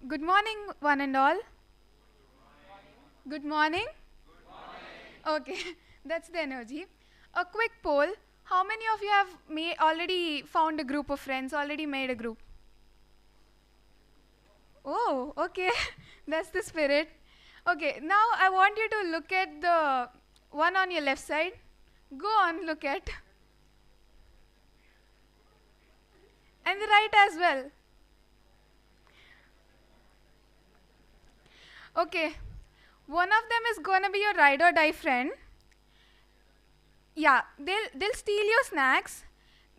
Good morning, one and all. Good morning. Okay, that's the energy. A quick poll. How many of you have already found a group of friends, already made a group? Oh, okay. That's the spirit. Okay, now I want you to look at the one on your left side. Go on, look at. And the right as well. Okay, one of them is gonna be your ride or die friend. Yeah, they'll steal your snacks.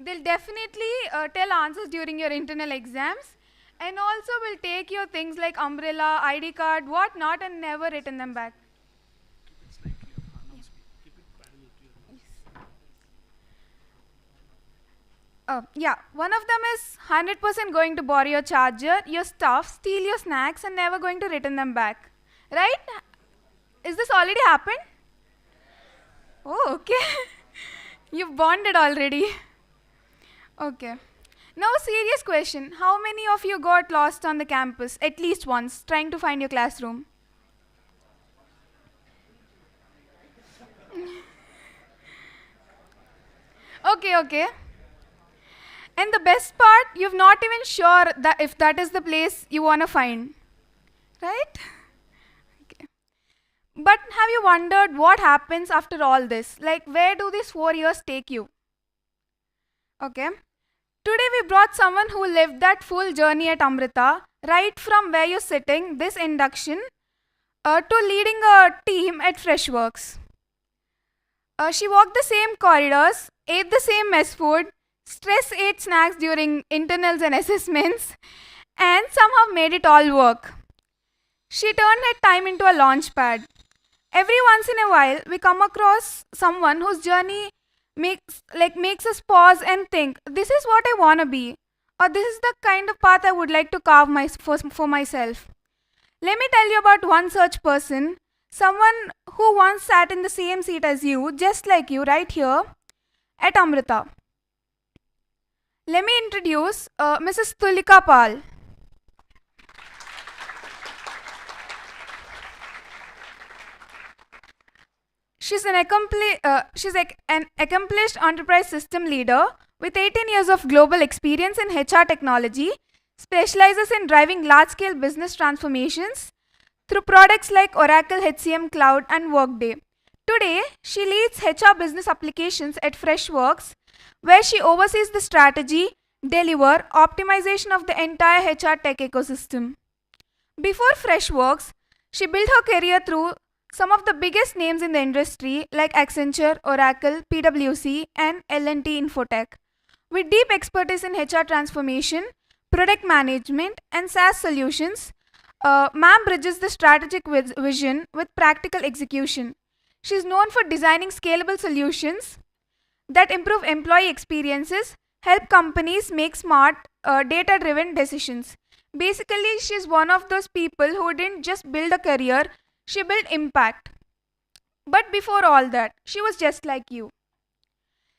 They'll definitely tell answers during your internal exams, and also will take your things like umbrella, ID card, what not, and never return them back. Yeah, one of them is 100% going to borrow your charger, your stuff, steal your snacks, and never going to return them back. Right? Is this already happened? Oh, okay. You've bonded already. Okay. Now, a serious question. How many of you got lost on the campus at least once trying to find your classroom? Okay, okay. And the best part, you're not even sure that if that is the place you want to find. Right? Okay. But have you wondered what happens after all this? Like, where do these 4 years take you? Okay. Today we brought someone who lived that full journey at Amrita, right from where you're sitting, this induction, to leading a team at Freshworks. She walked the same corridors, ate the same mess food, stress ate snacks during internals and assessments, and somehow made it all work. She turned her time into a launch pad. Every once in a while, we come across someone whose journey makes us pause and think, this is what I want to be, or this is the kind of path I would like to carve for myself. Let me tell you about one such person, someone who once sat in the same seat as you, just like you, right here at Amrita. Let me introduce Mrs. Tulika Pal. She's an accomplished enterprise system leader with 18 years of global experience in HR technology, specializes in driving large-scale business transformations through products like Oracle HCM Cloud and Workday. Today, she leads HR business applications at Freshworks, where she oversees the strategy, deliver, optimization of the entire HR tech ecosystem. Before Freshworks, she built her career through some of the biggest names in the industry like Accenture, Oracle, PwC, and L&T Infotech. With deep expertise in HR transformation, product management, and SaaS solutions, Ma'am bridges the strategic vision with practical execution. She is known for designing scalable solutions that improve employee experiences, help companies make smart, data driven decisions. Basically, she's one of those people who didn't just build a career, she built impact. But before all that, she was just like you.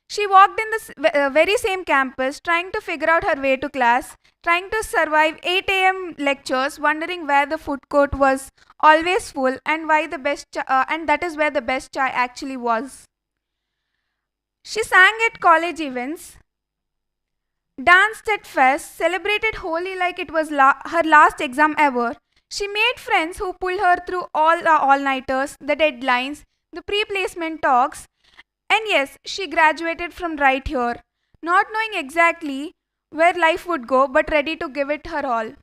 She walked in the very same campus, trying to figure out her way to class, trying to survive 8 a.m. lectures, wondering where the food court was always full and why the and that is where the best chai actually was. She sang at college events, danced at fests, celebrated Holi like it was her last exam ever. She made friends who pulled her through all the all-nighters, the deadlines, the pre-placement talks, and yes, she graduated from right here, not knowing exactly where life would go but ready to give it her all.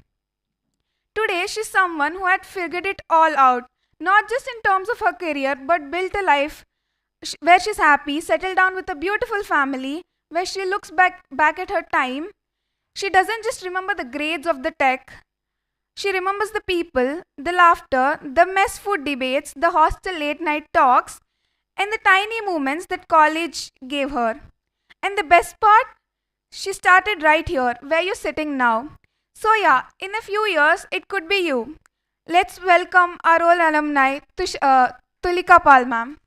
Today, she's someone who had figured it all out, not just in terms of her career but built a life where she's happy, settled down with a beautiful family, where she looks back at her time. She doesn't just remember the grades of the tech, she remembers the people, the laughter, the mess food debates, the hostel late night talks, and the tiny moments that college gave her. And the best part, she started right here, where you're sitting now. So, yeah, in a few years, it could be you. Let's welcome our old alumni, Tulika Pal, ma'am.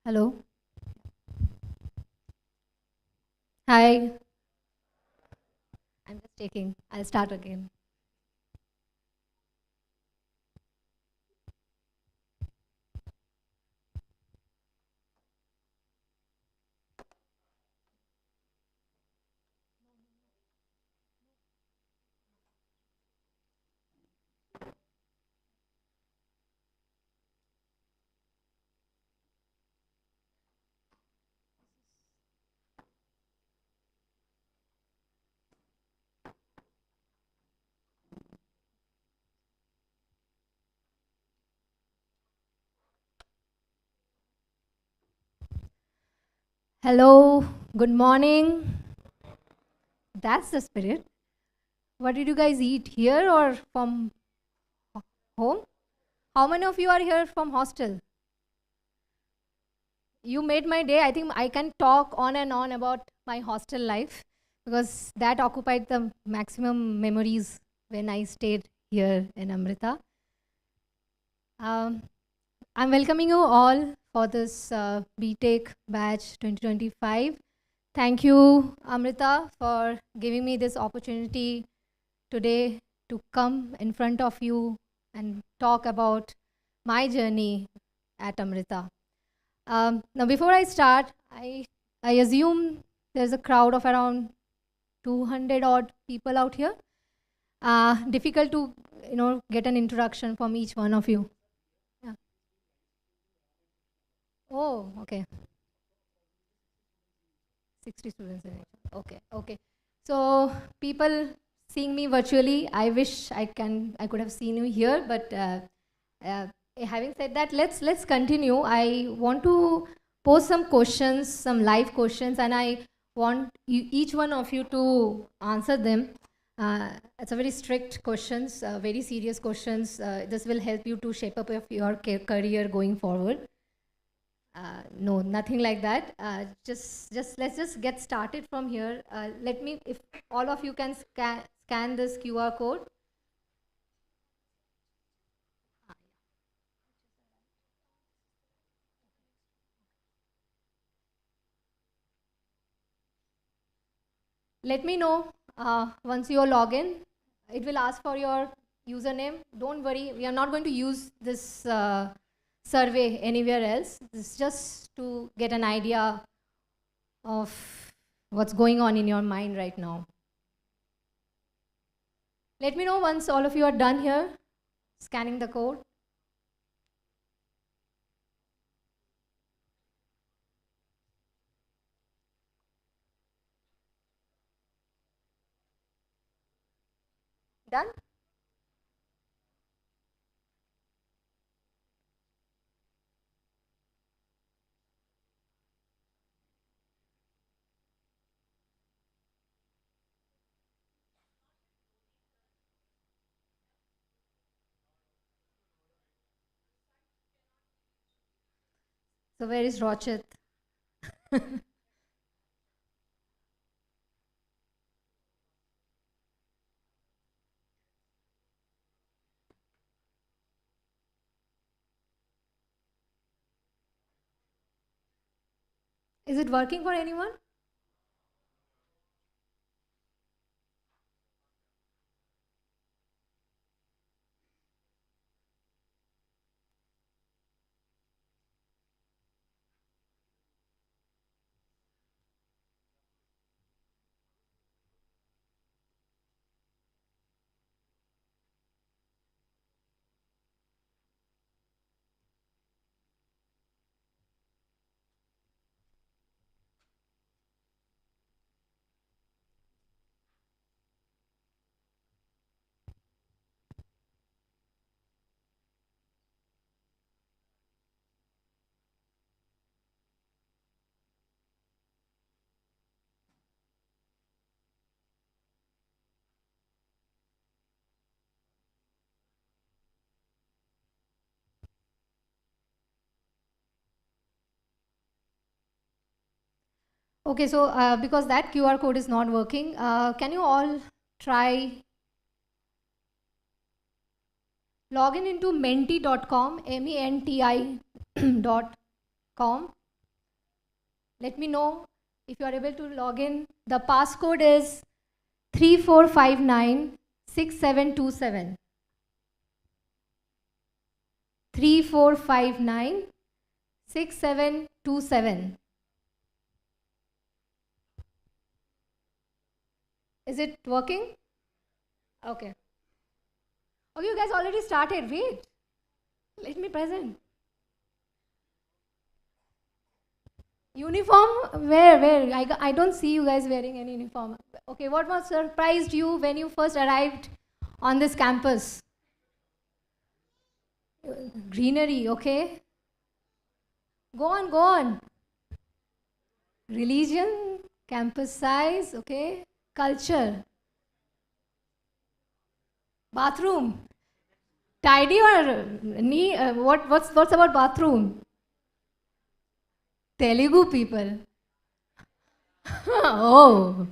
Hello. Hi. I'm just taking. I'll start again. Hello. Good morning. That's the spirit. What did you guys eat here or from home? How many of you are here from hostel? You made my day. I think I can talk on and on about my hostel life because that occupied the maximum memories when I stayed here in Amrita. Um, I'm welcoming you all for this BTech batch 2025. Thank you, Amrita, for giving me this opportunity today to come in front of you and talk about my journey at Amrita. Now, before I start, I assume there's a crowd of around 200 odd people out here. Difficult to get an introduction from each one of you. Yeah. Oh, okay. 60 students in it. Okay, okay. So people seeing me virtually, I wish I could have seen you here, but uh, having said that, let's continue. I want to pose some questions, some live questions, and I want each one of you to answer them. It's a very strict questions, very serious questions. This will help you to shape up of your career going forward. No, nothing like that. Just let's just get started from here. Let me, if all of you can scan this QR code. Let me know once you log in. It will ask for your username. Don't worry, we are not going to use this survey anywhere else. This is just to get an idea of what's going on in your mind right now. Let me know once all of you are done here, scanning the code. Done? So where is Rochit? Is it working for anyone? Okay, so because that QR code is not working, can you all try login into menti.com, MENTI.com. Let me know if you are able to log in. The passcode is 34596727. 34596727. Is it working? Okay. Oh, you guys already started. Wait. Let me present. Uniform? Where? I don't see you guys wearing any uniform. Okay, what was surprised you when you first arrived on this campus? Greenery, okay. Go on. Religion, campus size, okay. Culture. Bathroom. Tidy or what's about bathroom? Telugu people. Oh.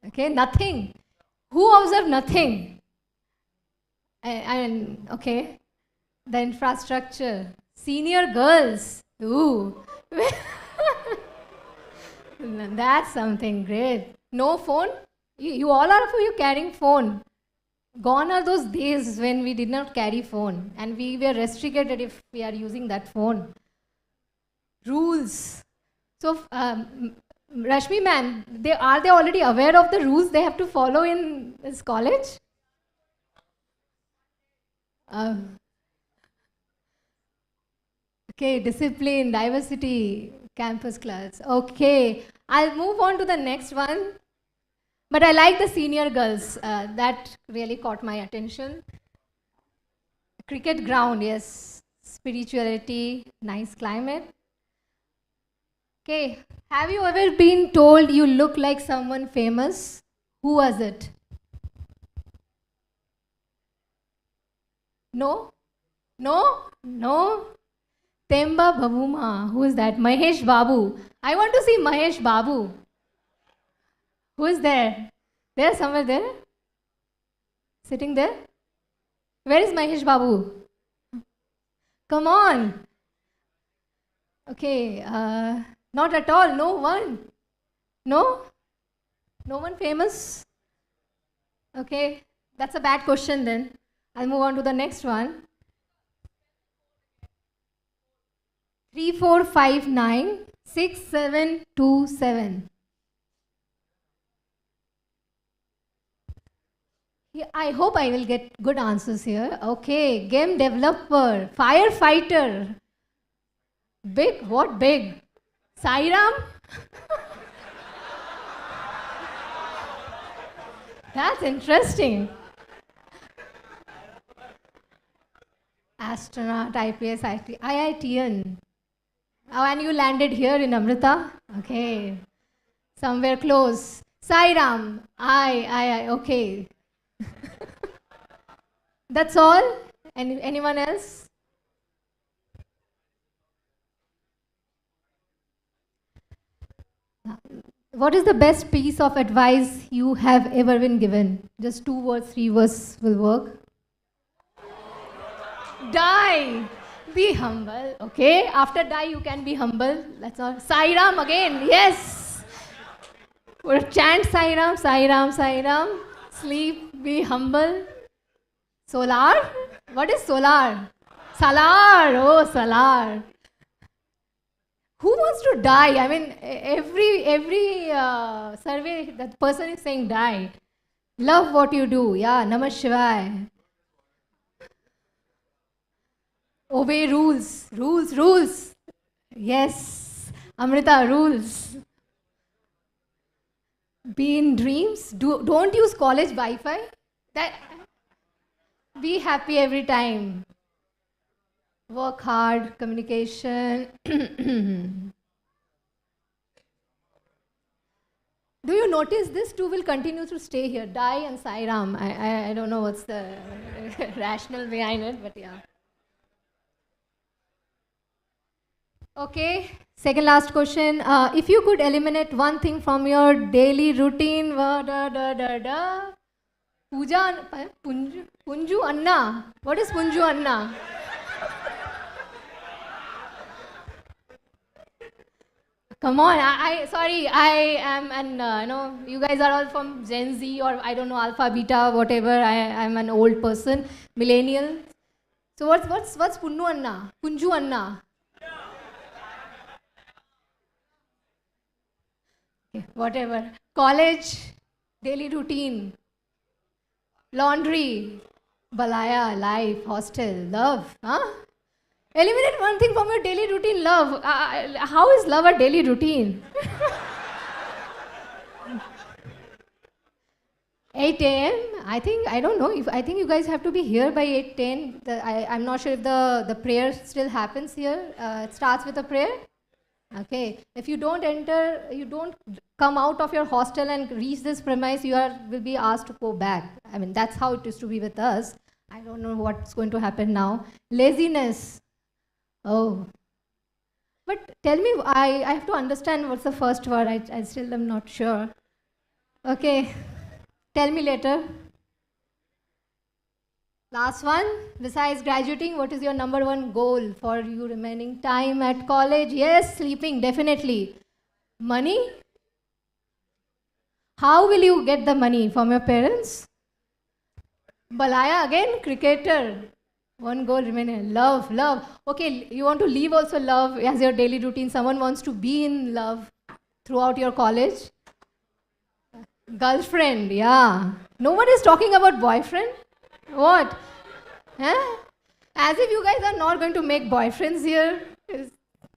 Okay, nothing. Who observed nothing? And okay, the infrastructure. Senior girls. Ooh. That's something great. No phone? You all are for you carrying phone. Gone are those days when we did not carry phone and we were restricted if we are using that phone. Rules. So, Rashmi ma'am, are they already aware of the rules they have to follow in this college? Okay, discipline, diversity, campus class. Okay, I'll move on to the next one. But I like the senior girls. That really caught my attention. Cricket ground, yes. Spirituality, nice climate. Okay, have you ever been told you look like someone famous? Who was it? No? Temba Babuma. Who is that? Mahesh Babu. I want to see Mahesh Babu. Who is there? There, somewhere there? Sitting there? Where is Mahesh Babu? Come on. Okay, not at all. No one. No? No one famous? Okay, that's a bad question then. I'll move on to the next one. 34596727. Yeah, I hope I will get good answers here. Okay, game developer, firefighter. Big, what big? Sairam? That's interesting. Astronaut, IPS, IITN. Oh, and you landed here in Amrita? Okay. Somewhere close. Sairam. Okay. That's all? Anyone else? What is the best piece of advice you have ever been given? Just 2 words, 3 words will work. Die. Be humble. Okay. After die, you can be humble. That's all. Sairam again. Yes. We'll chant Sairam, Sairam, Sairam. Sleep. Be humble. Solar? What is solar? Salar. Oh, salar. Who wants to die? I mean, every survey, that person is saying die. Love what you do. Yeah, Namah Shivaya. Obey rules. Rules. Yes. Amrita, rules. Be in dreams. Don't use college Wi-Fi. Be happy every time. Work hard, communication. Do you notice this two will continue to stay here? Dai and Sairam. I don't know what's the rationale behind it, but yeah. Okay, second last question. If you could eliminate one thing from your daily routine, Puja, Punju Anna. What is Punju Anna? Come on, sorry, I am an, you guys are all from Gen Z or I don't know, Alpha, Beta, whatever. I'm an old person, millennial. So what's Punnu Anna? Punju Anna? Okay, whatever. College, daily routine, laundry, balaya, life, hostel, love, huh? Eliminate one thing from your daily routine, love. How is love a daily routine? 8 a.m. I don't know. I think you guys have to be here by 8:10. I'm not sure if the prayer still happens here. It starts with a prayer. Okay. If you don't enter, you don't come out of your hostel and reach this premise, will be asked to go back. I mean, that's how it used to be with us. I don't know what's going to happen now. Laziness. Oh. But tell me, I have to understand what's the first word. I still am not sure. Okay. Tell me later. Last one. Besides graduating, what is your number one goal for you remaining time at college? Yes, sleeping, definitely. Money? How will you get the money from your parents? Balaya again, cricketer. One goal remaining. Love, love. Okay, you want to leave also love as your daily routine. Someone wants to be in love throughout your college. Girlfriend, yeah. No one is talking about boyfriend. What? Huh? As if you guys are not going to make boyfriends here.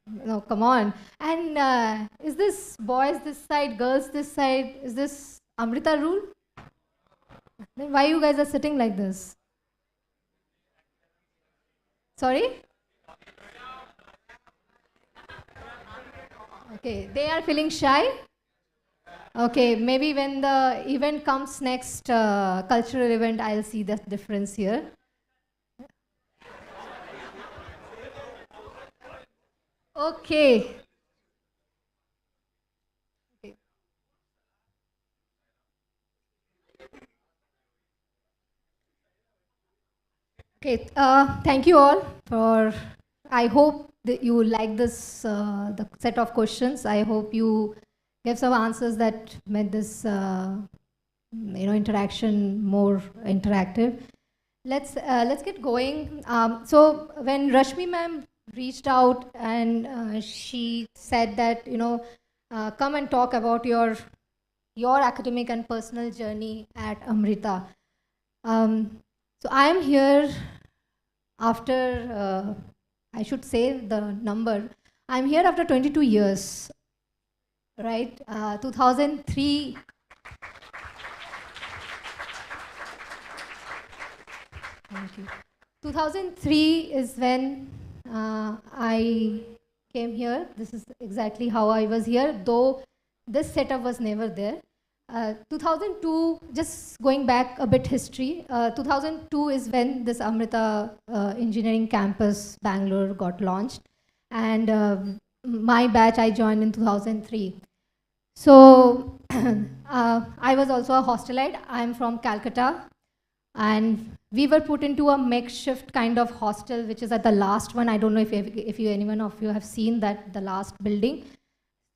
No, come on. And is this boys this side, girls this side? Is this Amrita rule? Then why you guys are sitting like this? Sorry? Okay, they are feeling shy? Okay, maybe when the event comes next, cultural event, I'll see the difference here. Okay. Okay, thank you all for, I hope that you like this, the set of questions. I hope you gave some answers that made this, interaction more interactive. Let's get going. So when Rashmi ma'am reached out and she said that, come and talk about your academic and personal journey at Amrita. So I am here after, I should say the number, I'm here after 22 years, right? 2003. Thank you. 2003 is when I came here. This is exactly how I was here, though this setup was never there. 2002, just going back a bit history, 2002 is when this Amrita Engineering Campus Bangalore got launched. And my batch, I joined in 2003. So I was also a hostelite. I'm from Calcutta. And we were put into a makeshift kind of hostel, which is at the last one. I don't know if anyone of you have seen that, the last building.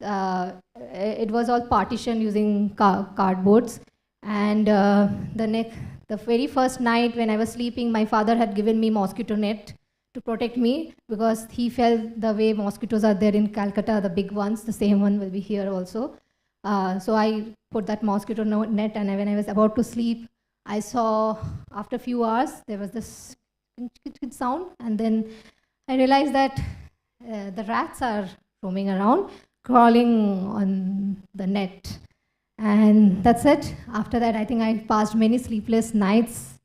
It was all partitioned using cardboards. And the very first night when I was sleeping, my father had given me mosquito net to protect me because he felt the way mosquitoes are there in Calcutta, the big ones, the same one will be here also. So I put that mosquito net, and when I was about to sleep, I saw after a few hours there was this sound, and then I realized that the rats are roaming around, crawling on the net. And that's it. After that, I think I passed many sleepless nights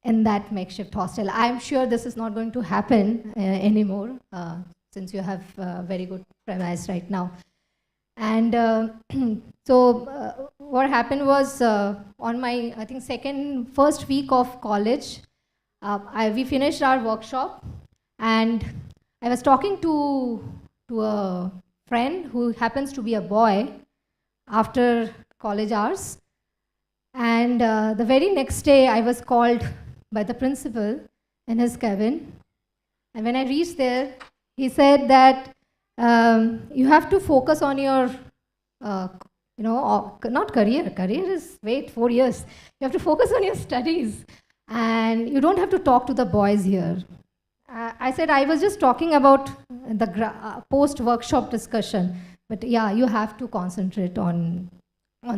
in that makeshift hostel. I'm sure this is not going to happen anymore, since you have very good premise right now. And so what happened was on my, I think, first week of college, we finished our workshop, and I was talking to a friend who happens to be a boy after college hours. And the very next day, I was called by the principal in his cabin. And when I reached there, he said that You have to focus on your, not career. Career is, wait, 4 years. You have to focus on your studies. And you don't have to talk to the boys here. I said I was just talking about the post-workshop discussion. But yeah, you have to concentrate on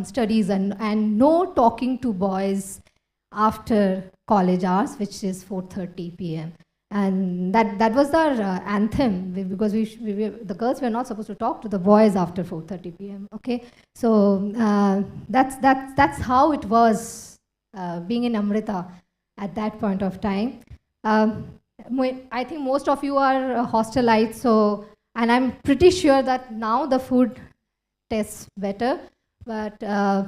studies and no talking to boys after college hours, which is 4:30 p.m. And that was our anthem, because the girls were not supposed to talk to the boys after 4:30 p.m. Okay, so that's how it was being in Amrita at that point of time. I think most of you are hostelites, so, and I'm pretty sure that now the food tastes better. But no.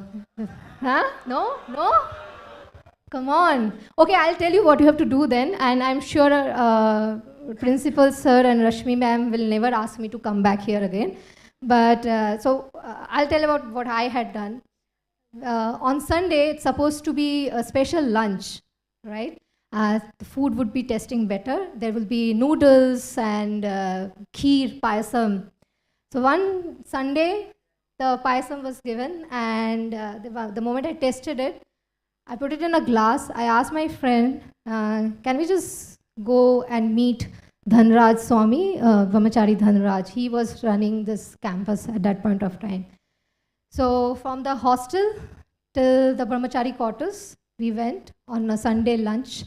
Come on. Okay, I'll tell you what you have to do then, and I'm sure Principal Sir and Rashmi ma'am will never ask me to come back here again. But I'll tell about what I had done. On Sunday, it's supposed to be a special lunch, right? The food would be tasting better. There will be noodles and kheer, payasam. So one Sunday, the payasam was given, and the moment I tasted it, I put it in a glass. I asked my friend, can we just go and meet Dhanraj Swami, Brahmachari Dhanraj. He was running this campus at that point of time. So from the hostel till the Brahmachari quarters, we went on a Sunday lunch.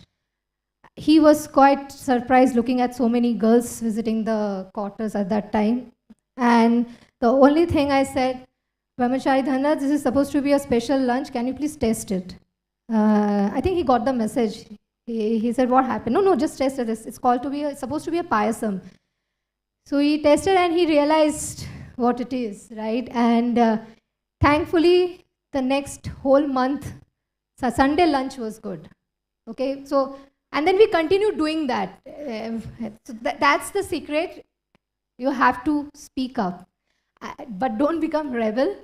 He was quite surprised looking at so many girls visiting the quarters at that time. And the only thing I said, Brahmachari Dhanraj, this is supposed to be a special lunch. Can you please taste it? I think he got the message. He said, what happened? No, just taste it. It's supposed to be a payasam. So he tasted and he realized what it is, right? And thankfully, the next whole month, Sunday lunch was good. Okay, so, and then we continued doing that. So that's the secret. You have to speak up. But don't become rebel,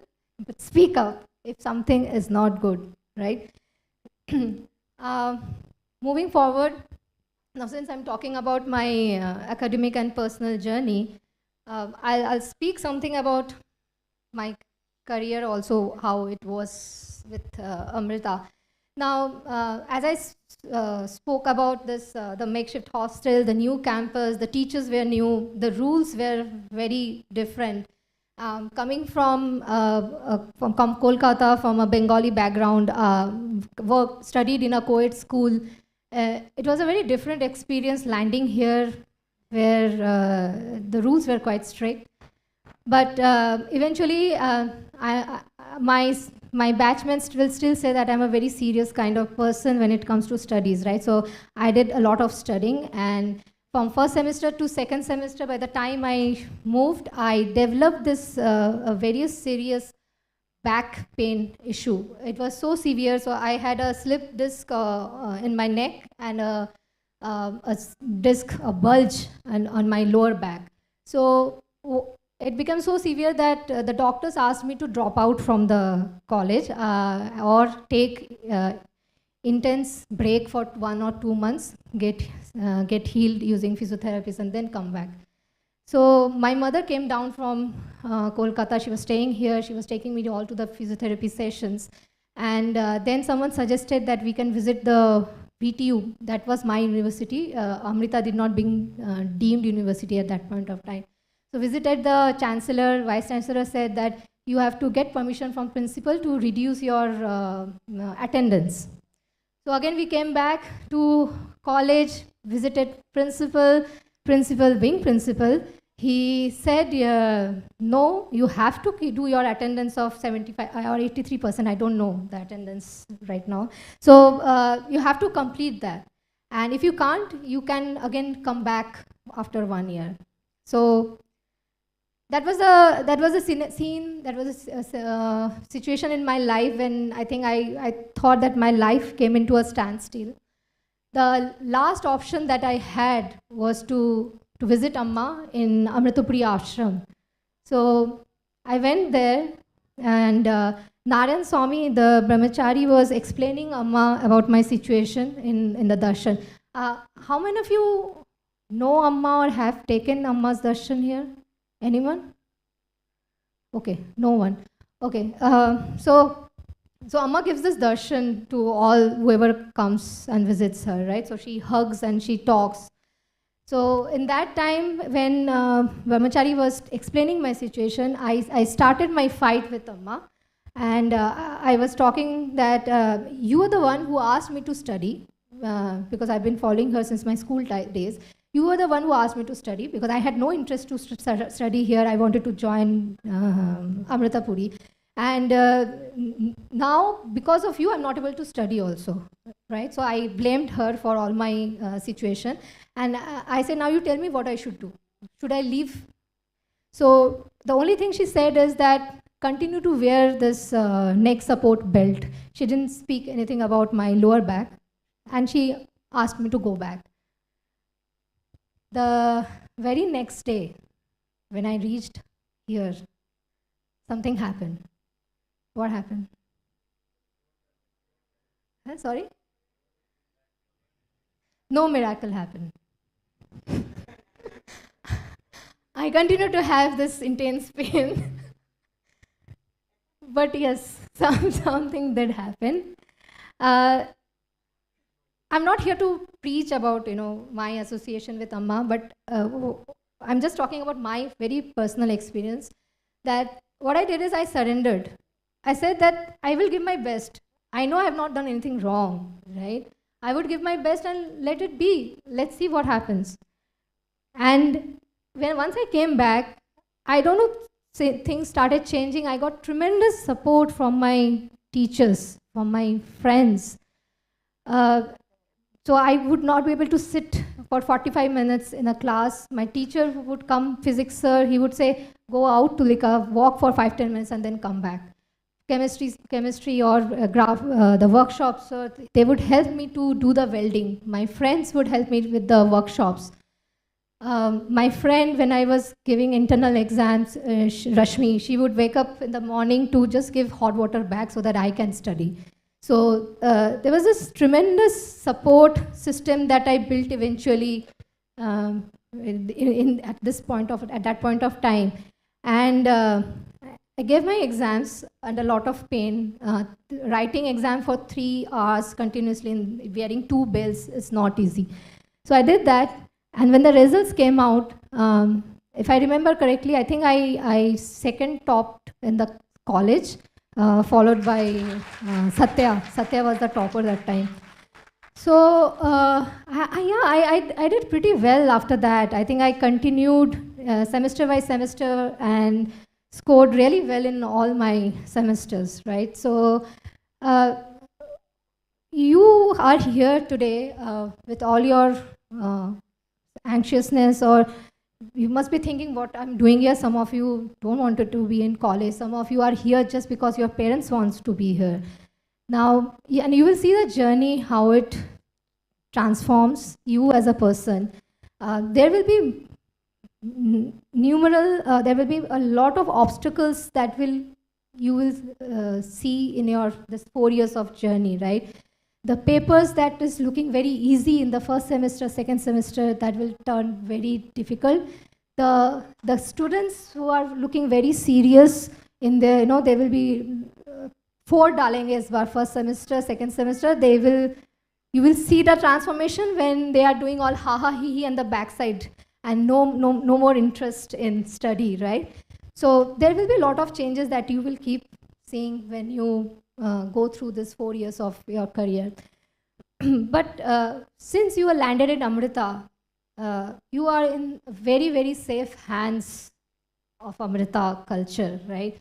but speak up if something is not good, right? Moving forward, now since I'm talking about my academic and personal journey, I'll speak something about my career also, how it was with Amrita. Now, as I spoke about this, the makeshift hostel, the new campus, the teachers were new, the rules were very different. Coming from Kolkata, from a Bengali background, studied in a co-ed school, it was a very different experience landing here, where the rules were quite strict. But eventually, my batchmates will still say that I'm a very serious kind of person when it comes to studies, right? So I did a lot of studying, and from first semester to second semester, by the time I moved, I developed this a very serious back pain issue. It was so severe, so I had a slip disc in my neck and a bulge on my lower back. So it became so severe that the doctors asked me to drop out from the college or take intense break for 1 or 2 months, get healed using physiotherapies, and then come back. So my mother came down from Kolkata. She was staying here. She was taking me all to the physiotherapy sessions. And then someone suggested that we can visit the VTU. That was my university. Amrita did not being deemed university at that point of time. So visited the chancellor. Vice chancellor said that you have to get permission from principal to reduce your attendance. So again, we came back to college, visited principal being principal. He said, no, you have to do your attendance of 75 or 83%. I don't know the attendance right now. So you have to complete that. And if you can't, you can again come back after 1 year. So that was a situation in my life when I think I thought that my life came into a standstill. The last option that I had was to visit Amma in Amritapuri Ashram. So I went there, and Narayan Swami, the brahmachari, was explaining Amma about my situation in the darshan. How many of you know Amma or have taken Amma's darshan here? Anyone? Okay, no one. Okay, so Amma gives this darshan to all whoever comes and visits her, right? So she hugs and she talks. So in that time, when Brahmachari was explaining my situation, I started my fight with Amma. And I was talking that you were the one who asked me to study, because I've been following her since my school days. You were the one who asked me to study because I had no interest to study here. I wanted to join Amrita Puri. And now, because of you, I'm not able to study also, right? So I blamed her for all my situation. And I said, now you tell me what I should do. Should I leave? So the only thing she said is that continue to wear this neck support belt. She didn't speak anything about my lower back. And she asked me to go back. The very next day, when I reached here, something happened. What happened? Sorry? No miracle happened. I continue to have this intense pain. But yes, something did happen. I'm not here to preach about my association with Amma, but I'm just talking about my very personal experience. That what I did is I surrendered. I said that I will give my best. I know I have not done anything wrong, right? I would give my best and let it be. Let's see what happens. And once I came back, I don't know, things started changing. I got tremendous support from my teachers, from my friends. So I would not be able to sit for 45 minutes in a class. My teacher would come, physics sir, he would say, go out, Tulika, walk for 5-10 minutes and then come back. Chemistry or the workshops, they would help me to do the welding. My friends would help me with the workshops. My friend, when I was giving internal exams, Rashmi, she would wake up in the morning to just give hot water back so that I can study. So there was this tremendous support system that I built eventually at that point of time. And I gave my exams under a lot of pain. Writing exam for 3 hours continuously and wearing 2 belts is not easy. So I did that. And when the results came out, if I remember correctly, I think I second topped in the college. Followed by Satya. Satya was the topper that time. So I did pretty well after that. I think I continued semester by semester and scored really well in all my semesters, right? So you are here today with all your anxiousness, or you must be thinking what I'm doing here. Some of you don't want to be in college. Some of you are here just because your parents wants to be here. Now, and you will see the journey, how it transforms you as a person. There will be there will be a lot of obstacles that you will see in this 4 years of journey, right? The papers that is looking very easy in the first semester, second semester, that will turn very difficult. The students who are looking very serious in their, they will be 4 dalenge is bar first semester, second semester, you will see the transformation when they are doing all ha ha he and the backside and no more interest in study, right? So there will be a lot of changes that you will keep seeing when you go through this 4 years of your career. But since you are landed in Amrita, you are in very, very safe hands of Amrita culture, right?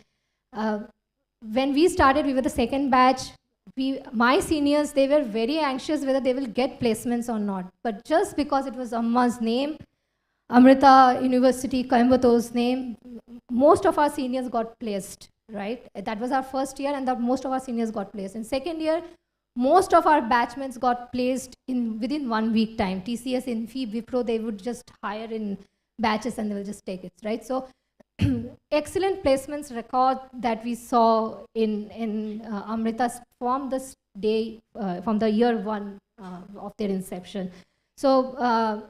When we started, we were the second batch. My seniors, they were very anxious whether they will get placements or not. But just because it was Amma's name, Amrita University, Coimbator's name, most of our seniors got placed, right? That was our first year, and most of our seniors got placed. In second year, most of our batchmates got placed within 1 week time. TCS, Infi, Wipro, they would just hire in batches and they will just take it, right? So excellent placements record that we saw in Amrita's from this day, from the year 1 of their inception. So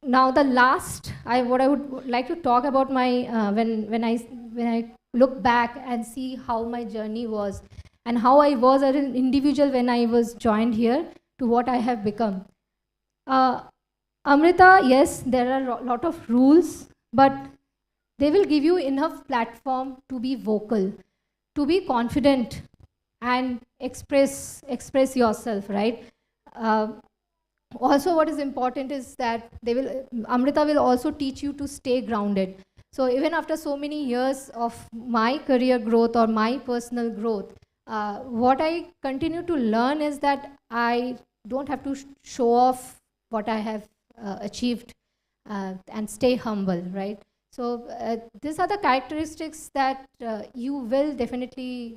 now the last, what I would like to talk about my, when I look back and see how my journey was and how I was as an individual when I was joined here to what I have become. Amrita, yes, there are a lot of rules, but they will give you enough platform to be vocal, to be confident, and express yourself, right? Uh, Also, what is important is that Amrita will also teach you to stay grounded. So even after so many years of my career growth or my personal growth, what I continue to learn is that I don't have to show off what I have achieved, and stay humble, right? So these are the characteristics that you will definitely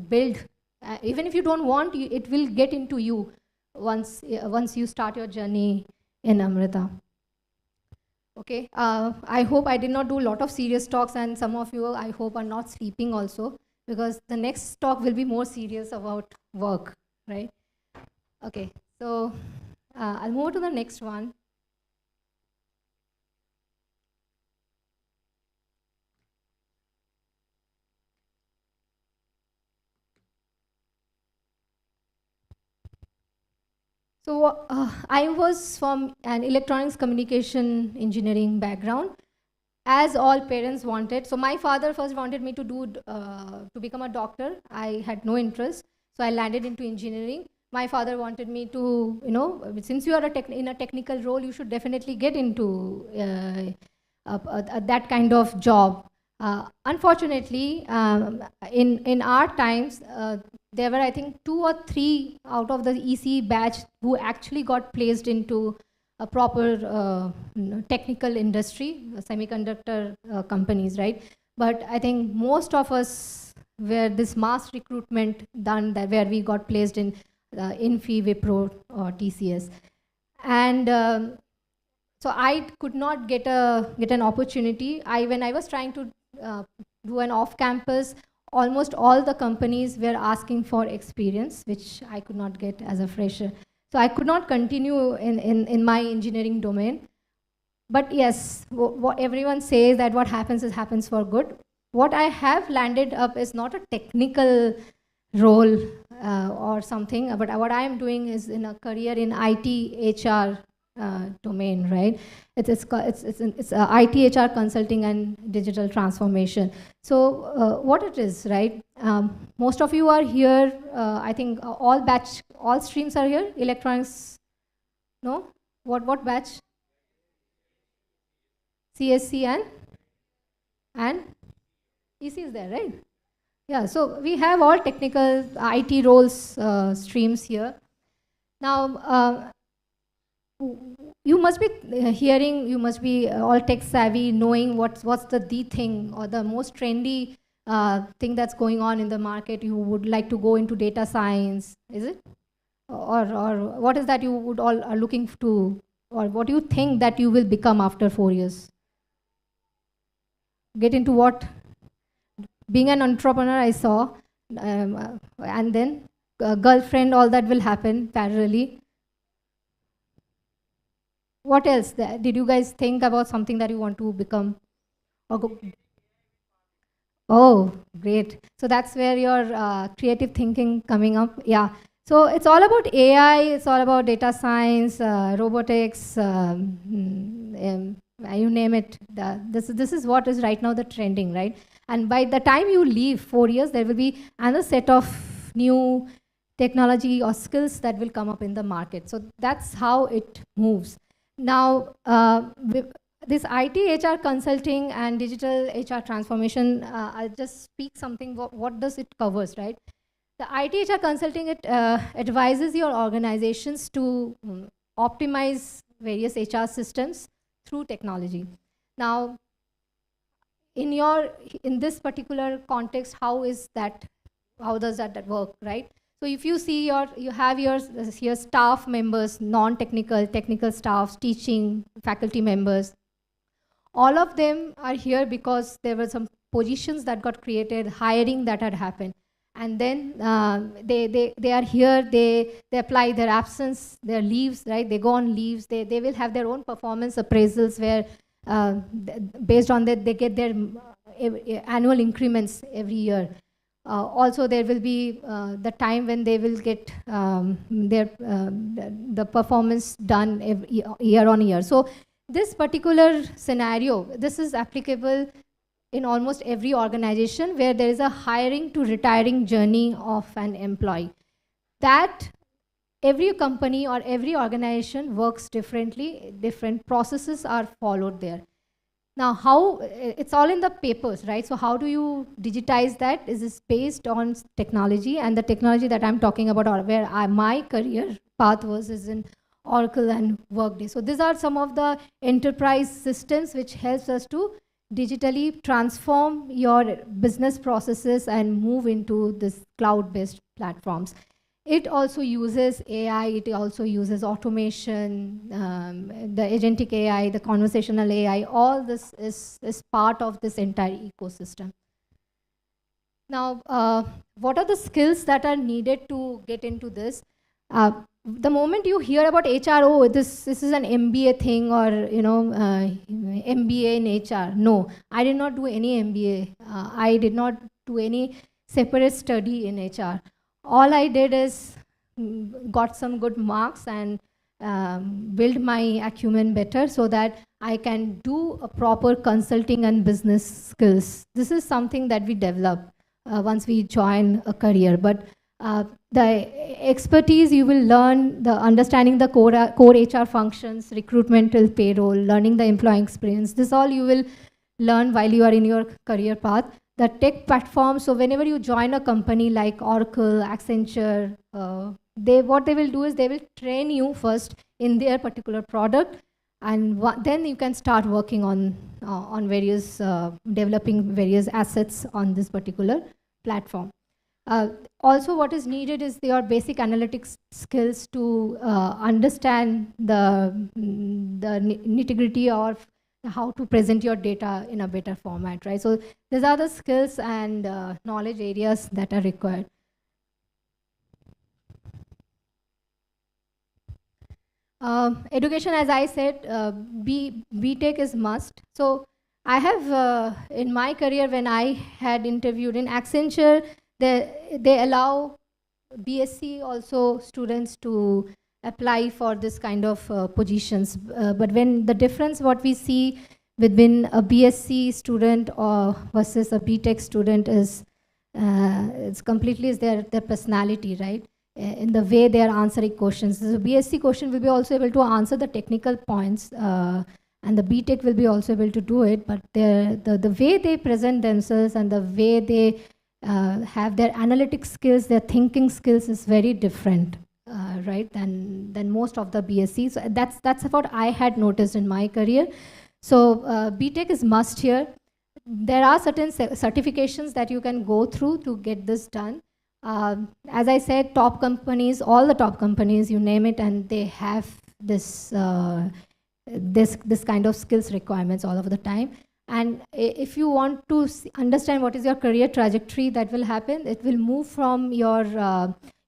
build. Even if you don't want, it will get into you once you start your journey in Amrita. Okay, I hope I did not do a lot of serious talks, and some of you, I hope, are not sleeping also, because the next talk will be more serious about work, right? Okay, so I'll move to the next one. So I was from an electronics communication engineering background, as all parents wanted. So my father first wanted me to become a doctor. I had no interest, so I landed into engineering. My father wanted me to, since you are in a technical role, you should definitely get into that kind of job. Unfortunately, in our times, there were, I think, 2 or 3 out of the EC batch who actually got placed into a proper technical industry, semiconductor companies, right? But I think most of us were this mass recruitment done that where we got placed in Infi, Wipro, or TCS, and so I could not get an opportunity. When I was trying to do an off-campus, almost all the companies were asking for experience, which I could not get as a fresher. So I could not continue in my engineering domain. But yes, what everyone says that what happens for good. What I have landed up is not a technical role or something, but what I am doing is in a career in IT HR domain, right? It's IT HR consulting and digital transformation. So what it is, right? Most of you are here. I think all streams are here. Electronics, no? What batch? CSC and EC is there, right? Yeah. So we have all technical IT roles streams here. Now. You must be hearing, you must be all tech savvy, knowing what's the thing or the most trendy thing that's going on in the market. You would like to go into data science, is it? Or what is that you would all are looking to, or what do you think that you will become after 4 years? Get into what? Being an entrepreneur, I saw, and then girlfriend, all that will happen parallelly. What else? Did you guys think about something that you want to become? Or go? Oh, great. So that's where your creative thinking coming up. Yeah. So it's all about AI, it's all about data science, robotics, you name it. This is what is right now the trending, right? And by the time you leave 4 years, there will be another set of new technology or skills that will come up in the market. So that's how it moves. Now, this IT HR consulting and digital HR transformation, I'll just speak something, what does it covers, right? The IT HR consulting, it advises your organizations to optimize various HR systems through technology. Now, in this particular context, how does that work, right? So if you see you have your staff members, non-technical, technical staffs, teaching, faculty members. All of them are here because there were some positions that got created, hiring that had happened. and then they are here, they apply their absence, their leaves, right? They go on leaves, they will have their own performance appraisals where based on that they get their annual increments every year. Also, there will be the time when they will get their the performance done every year on year. So this particular scenario, this is applicable in almost every organization where there is a hiring to retiring journey of an employee. That every company or every organization works differently, different processes are followed there. Now, how, it's all in the papers, right? So how do you digitize that? Is this based on technology? And the technology that I'm talking about, or where my career path was, is in Oracle and Workday. So these are some of the enterprise systems which helps us to digitally transform your business processes and move into this cloud-based platforms. It also uses AI, it also uses automation, the agentic AI, the conversational AI, all this is part of this entire ecosystem. Now, what are the skills that are needed to get into this? The moment you hear about HRO, this is an MBA thing, or MBA in HR. No, I did not do any MBA. I did not do any separate study in HR. All I did is got some good marks and build my acumen better so that I can do a proper consulting and business skills. This is something that we develop once we join a career. But the expertise you will learn, the understanding the core HR functions, recruitment till payroll, learning the employee experience, this all you will learn while you are in your career path. The tech platform, so whenever you join a company like Oracle, Accenture, what they will do is they will train you first in their particular product, and then you can start working on various, developing various assets on this particular platform. Also, what is needed is your basic analytics skills to understand the nitty-gritty of how to present your data in a better format, right? So these are the skills and knowledge areas that are required. Education, as I said, B.Tech is must. So I have, in my career, when I had interviewed in Accenture, they allow BSc also students to apply for this kind of positions. But when the difference what we see between a BSc student or versus a B.Tech student is it's completely is their personality, right? In the way they are answering questions. So the BSc question will be also able to answer the technical points, and the B.Tech will be also able to do it, but the way they present themselves and the way they have their analytic skills, their thinking skills is very different, right, than most of the BSc. So that's what I had noticed in my career. So B.Tech is must here. There are certain certifications that you can go through to get this done. As I said, top companies, all the top companies, you name it, and they have this this kind of skills requirements all of the time. And if you want to understand what is your career trajectory that will happen, it will move from your,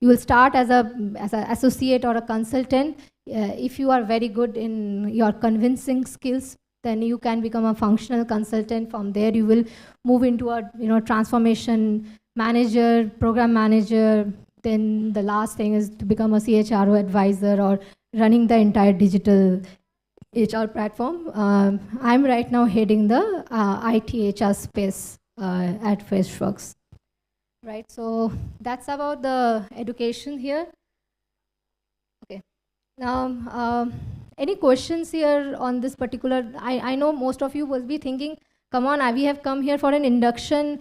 you will start as an associate or a consultant. If you are very good in your convincing skills, then you can become a functional consultant. From there, you will move into a transformation manager, program manager. Then the last thing is to become a CHRO advisor or running the entire digital HR platform. I'm right now heading the IT HR space at Freshworks. Right, so that's about the education here. Okay, now any questions here on this particular? I know most of you will be thinking, come on, we have come here for an induction.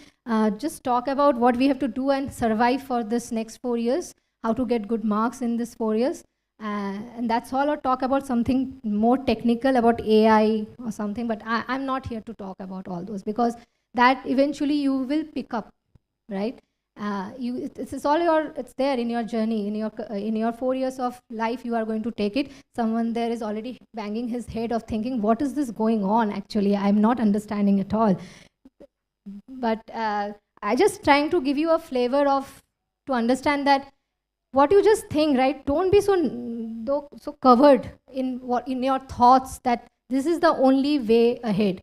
Just talk about what we have to do and survive for this next 4 years, how to get good marks in this 4 years. And that's all, or talk about something more technical about AI or something, but I'm not here to talk about all those, because that eventually you will pick up, right? It's all it's there in your journey, in your 4 years of life, you are going to take it. Someone there is already banging his head of thinking, what is this going on actually? I'm not understanding at all. But I just trying to give you a flavor of, to understand that what you just think, right? Don't be so covered in your thoughts that this is the only way ahead.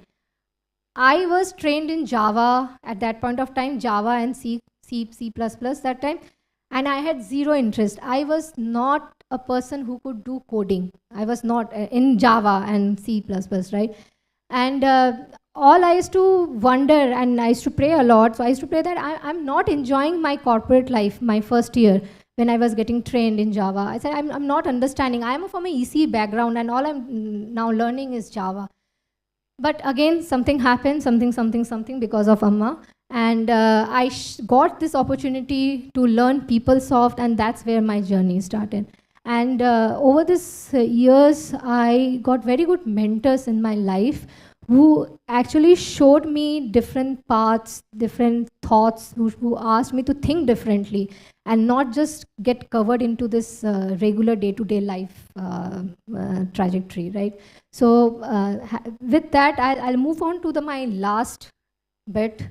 I was trained in Java at that point of time, Java and C++ that time, and I had zero interest. I was not a person who could do coding. I was not in Java and C++, right? And all I used to wonder, and I used to pray a lot. So I used to pray that I'm not enjoying my corporate life, my first year, when I was getting trained in Java. I said, I'm not understanding. I'm from an EC background, and all I'm now learning is Java. But again, something happened, something because of Amma. And I got this opportunity to learn PeopleSoft, and that's where my journey started. And over this years, I got very good mentors in my life who actually showed me different paths, different thoughts, who asked me to think differently and not just get covered into this regular day-to-day life trajectory, right? So with that, I'll move on to my last bit,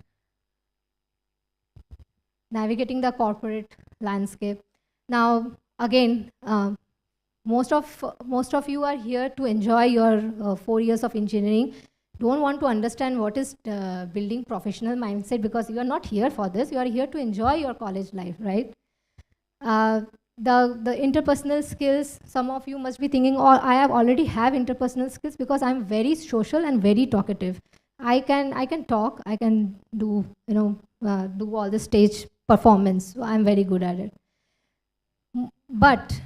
navigating the corporate landscape. Now, again, most of you are here to enjoy your 4 years of engineering. Don't want to understand what is building professional mindset, because you are not here for this. You are here to enjoy your college life, right? The interpersonal skills, some of you must be thinking, oh, I already have interpersonal skills because I'm very social and very talkative. I can talk, I can do, do all the stage performance. So I'm very good at it. But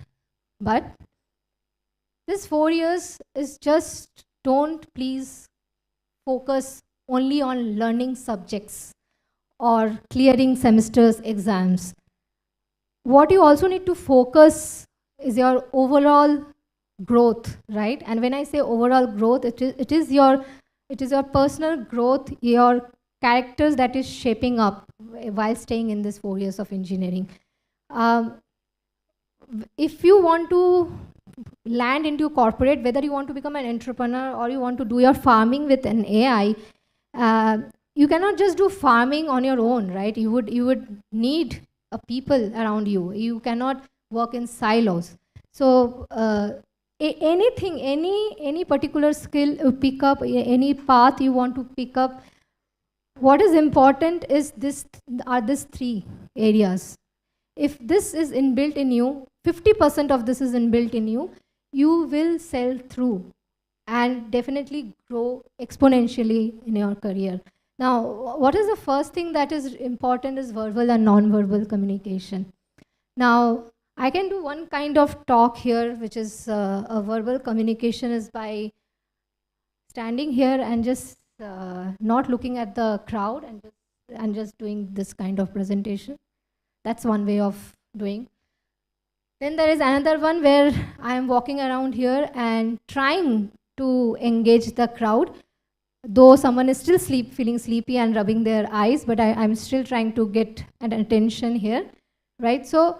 this 4 years is just, don't please focus only on learning subjects or clearing semesters exams. What you also need to focus is your overall growth, right? And when I say overall growth, it is your personal growth, your characters that is shaping up while staying in this 4 years of engineering. If you want to land into corporate, whether you want to become an entrepreneur or you want to do your farming with an AI, you cannot just do farming on your own, right? You would need people around you. You cannot work in silos. So anything, any particular skill you pick up, any path you want to pick up, what is important is these 3 areas. If this is inbuilt in you, 50% of this is inbuilt in you, you will sell through and definitely grow exponentially in your career. Now, what is the first thing that is important is verbal and non-verbal communication. Now, I can do one kind of talk here, which is a verbal communication is by standing here and just not looking at the crowd and just doing this kind of presentation. That's one way of doing. Then there is another one where I am walking around here and trying to engage the crowd, though someone is still feeling sleepy and rubbing their eyes, but I'm still trying to get an attention here, right? So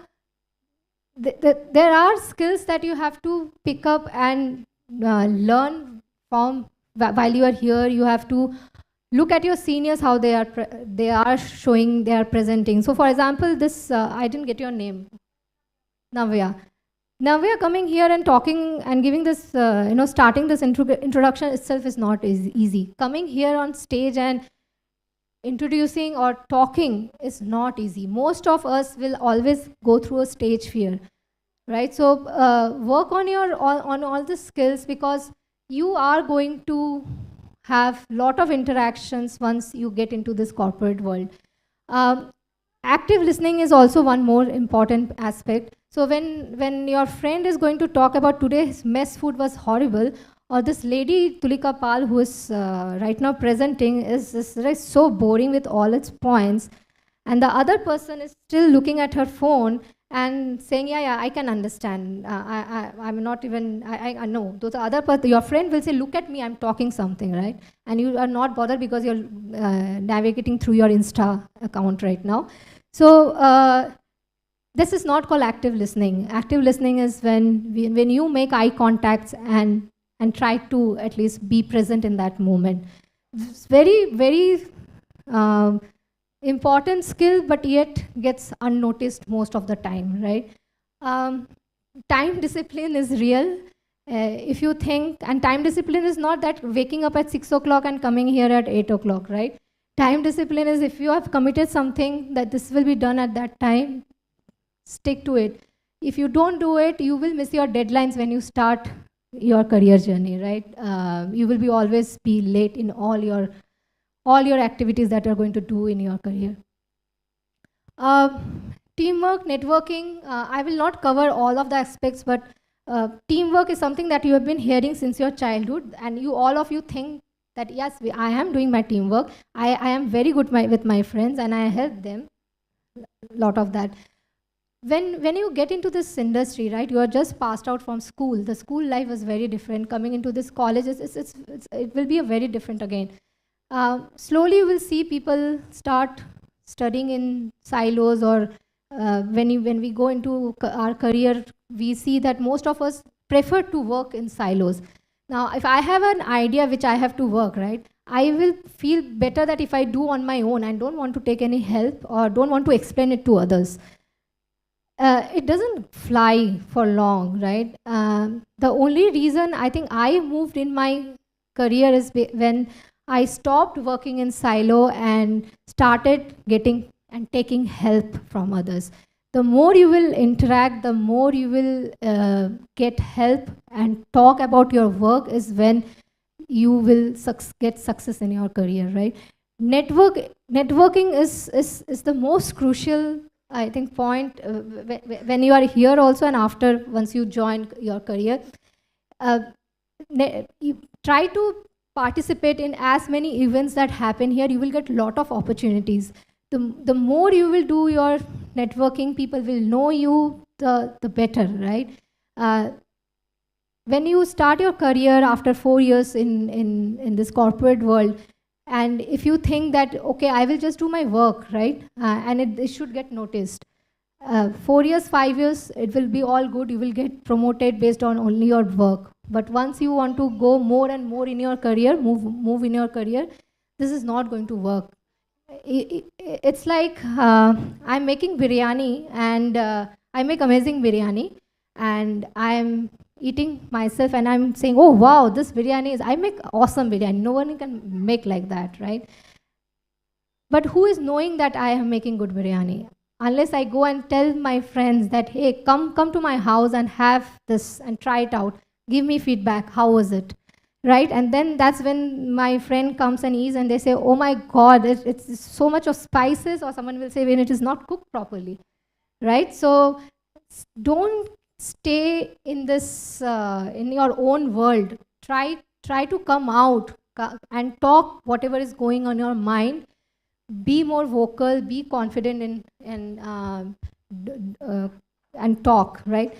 there are skills that you have to pick up and learn from while you are here. You have to look at your seniors, how they are showing, they are presenting. So for example, this, I didn't get your name. Navya coming here and talking and giving this, starting this introduction itself is not easy. Coming here on stage and introducing or talking is not easy. Most of us will always go through a stage fear, right? So work on on all the skills, because you are going to have lot of interactions once you get into this corporate world. Active listening is also one more important aspect. So when your friend is going to talk about today's mess food was horrible, or this lady Tulika Pal, who is right now presenting, is so boring with all its points, and the other person is still looking at her phone and saying, yeah, I can understand. I'm not even, I know. Those other your friend will say, look at me, I'm talking something, right? And you are not bothered because you're navigating through your Insta account right now. So this is not called active listening. Active listening is when you make eye contacts and try to at least be present in that moment. It's very, very important skill, but yet gets unnoticed most of the time, right? Um, Time discipline is real. If you think, and time discipline is not that waking up at 6 o'clock and coming here at 8 o'clock, right? Time discipline is if you have committed something that this will be done at that time, stick to it. If you don't do it, you will miss your deadlines when you start your career journey, right? You will be always be late in all your activities that you're going to do in your career. Teamwork, networking, I will not cover all of the aspects, but teamwork is something that you have been hearing since your childhood, and all of you think that yes, I am doing my teamwork. I am very good with my friends, and I help them. Lot of that. When you get into this industry, right, you are just passed out from school. The school life is very different. Coming into this college, it will be a very different again. Slowly, you will see people start studying in silos, or when we go into our career, we see that most of us prefer to work in silos. Now, if I have an idea which I have to work, right, I will feel better that if I do on my own and don't want to take any help or don't want to explain it to others. It doesn't fly for long, right? The only reason I think I moved in my career is when I stopped working in silo and started getting and taking help from others. The more you will interact, the more you will get help and talk about your work is when you will get success in your career, right? Networking is the most crucial, I think, point when you are here also and after once you join your career. You try to participate in as many events that happen here. You will get a lot of opportunities. The more you will do your networking, people will know you, the better, right? When you start your career after 4 years in this corporate world, and if you think that, okay, I will just do my work, right? And it should get noticed. 4 years, 5 years, it will be all good. You will get promoted based on only your work. But once you want to go more and more in your career, move in your career, this is not going to work. It's like I'm making biryani, and I make amazing biryani, and I'm eating myself and I'm saying, oh wow, this biryani I make awesome biryani. No one can make like that, right? But who is knowing that I am making good biryani? Unless I go and tell my friends that, hey, come to my house and have this and try it out. Give me feedback. How was it? Right? And then that's when my friend comes and eats and they say, oh my God, it's so much of spices, or someone will say when it is not cooked properly. Right? So don't stay in this, in your own world. Try to come out and talk whatever is going on your mind. Be more vocal, be confident and talk, right?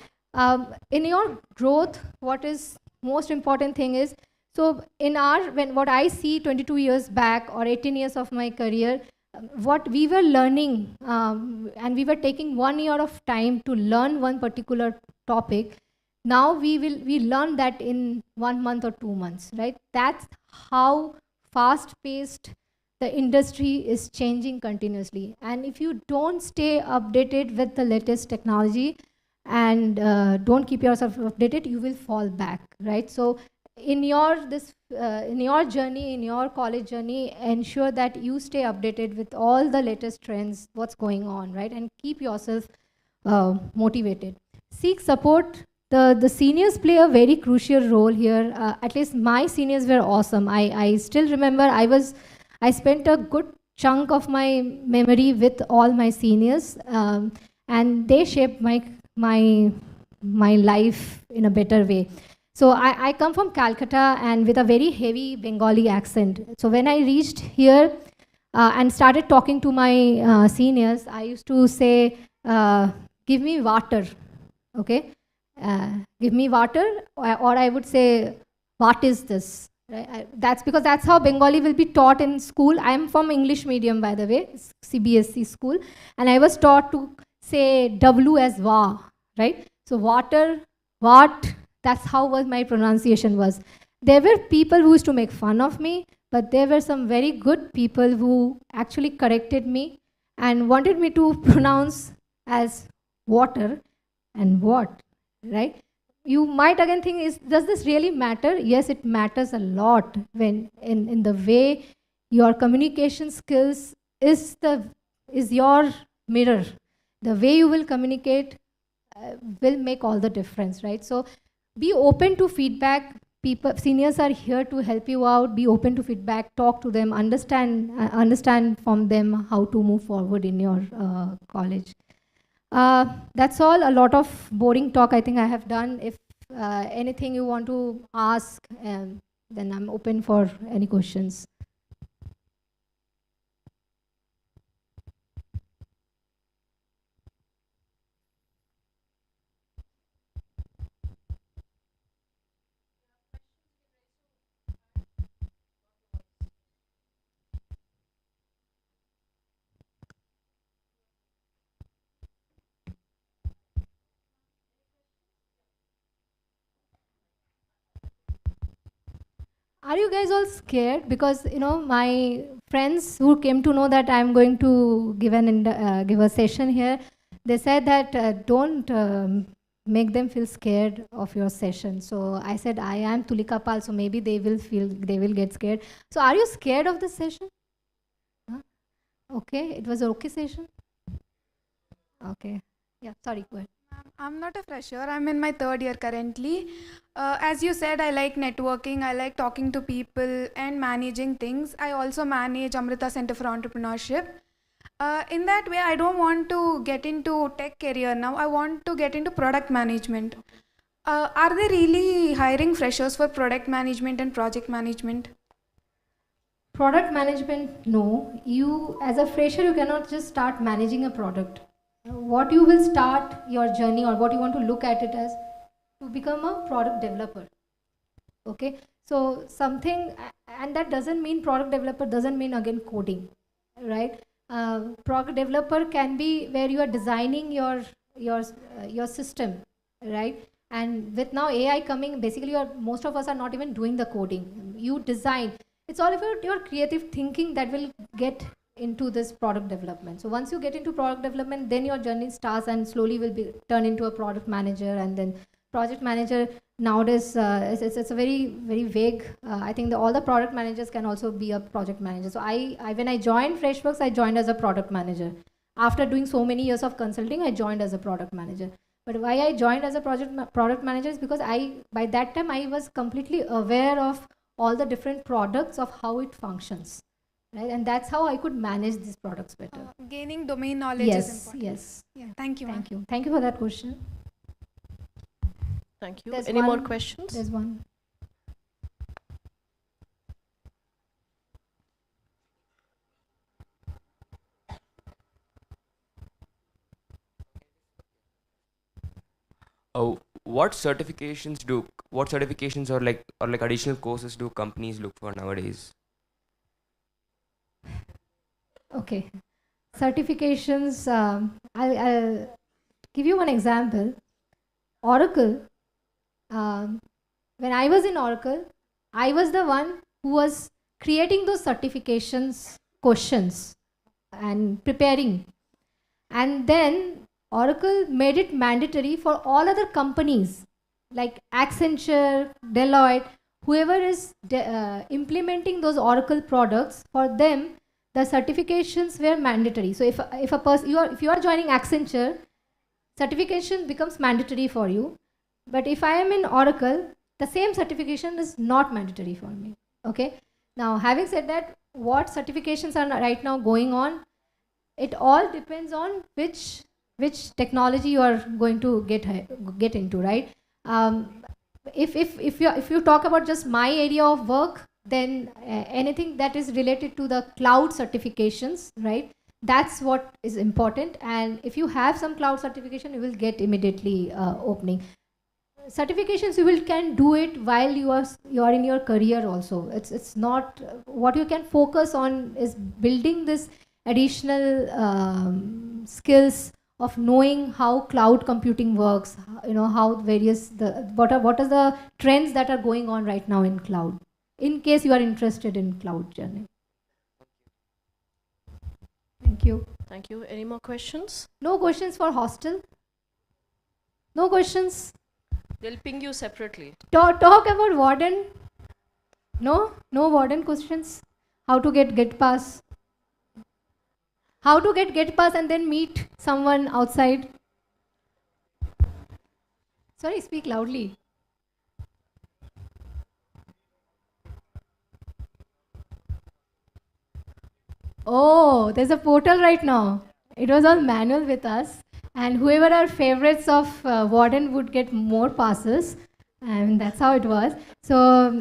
In your growth, what is most important thing is, so what I see 22 years back or 18 years of my career, what we were learning, and we were taking 1 year of time to learn one particular topic. Now we learn that in 1 month or 2 months, right? That's how fast-paced the industry is changing continuously. And if you don't stay updated with the latest technology and don't keep yourself updated, you will fall back, right? So in your journey, in your college journey, ensure that you stay updated with all the latest trends, what's going on, right? And keep yourself motivated. Seek support. The seniors play a very crucial role here. At least my seniors were awesome. I still remember I spent a good chunk of my memory with all my seniors, and they shaped my life in a better way. So I come from Calcutta and with a very heavy Bengali accent. So when I reached here and started talking to my seniors, I used to say, give me water, okay? Give me water, or I would say, what is this? Right? That's because that's how Bengali will be taught in school. I am from English medium, by the way, CBSE school, and I was taught to say W as wa, right? So water, what, that's how was my pronunciation was. There were people who used to make fun of me, but there were some very good people who actually corrected me and wanted me to pronounce as water and what, right? You might again think, does this really matter? Yes, it matters a lot when in the way your communication skills is your mirror. The way you will communicate will make all the difference, right? So be open to feedback. People, seniors are here to help you out. Be open to feedback, talk to them, understand from them how to move forward in your college. That's all. A lot of boring talk I think I have done. If anything you want to ask, then I'm open for any questions. Are you guys all scared? Because my friends who came to know that I'm going to give a session here, they said that don't make them feel scared of your session. So I said I am Tulika Pal, so maybe they will get scared. So are you scared of the session? Huh? Okay, it was an okay session. Okay, yeah. Sorry, go ahead. I'm not a fresher. I'm in my third year currently. As you said, I like networking. I like talking to people and managing things. I also manage Amrita Center for Entrepreneurship. In that way, I don't want to get into tech career now. I want to get into product management. Are they really hiring freshers for product management and project management? Product management, no. You, as a fresher, you cannot just start managing a product. What you will start your journey, or what you want to look at it as, to become a product developer. Okay, so something, and that doesn't mean product developer doesn't mean again coding, right? Product developer can be where you are designing your system, right? And with now AI coming, basically most of us are not even doing the coding. You design. It's all about your creative thinking that will get into this product development. So once you get into product development, then your journey starts and slowly will be turn into a product manager, and then project manager. Nowadays it's a very very vague. I think all the product managers can also be a project manager. So I when I joined Freshworks, I joined as a product manager. After doing so many years of consulting, I joined as a product manager. But why I joined as a product manager is because by that time I was completely aware of all the different products, of how it functions. Right? And that's how I could manage these products better. Gaining domain knowledge is important. Yes. Yeah, thank you. Thank you. Thank you for that question. Thank you. There's Any more one- questions? There's one. What certifications or like additional courses do companies look for nowadays? Okay. Certifications, I'll give you one example. Oracle, when I was in Oracle, I was the one who was creating those certifications questions and preparing. And then Oracle made it mandatory for all other companies like Accenture, Deloitte, whoever is implementing those Oracle products. For them, the certifications were mandatory. So if a person if you are joining Accenture, certification becomes mandatory for you. But if I am in Oracle, the same certification is not mandatory for me. Okay. Now, having said that, what certifications are right now going on? It all depends on which technology you are going to get into, right? If you talk about just my area of work, then anything that is related to the cloud certifications, right? That's what is important. And if you have some cloud certification, you will get immediately opening. Certifications you can do it while you are in your career also. It's not what you can focus on is building this additional skills of knowing how cloud computing works, how various what are the trends that are going on right now in cloud, in case you are interested in cloud journey. Thank you. Thank you. Any more questions? No questions for hostel? No questions? They'll ping you separately. Talk about warden? No? No warden questions? How to get pass? How to get pass and then meet someone outside? Sorry, speak loudly. Oh, there's a portal right now. It was all manual with us. And whoever are favorites of warden would get more passes. And that's how it was. So,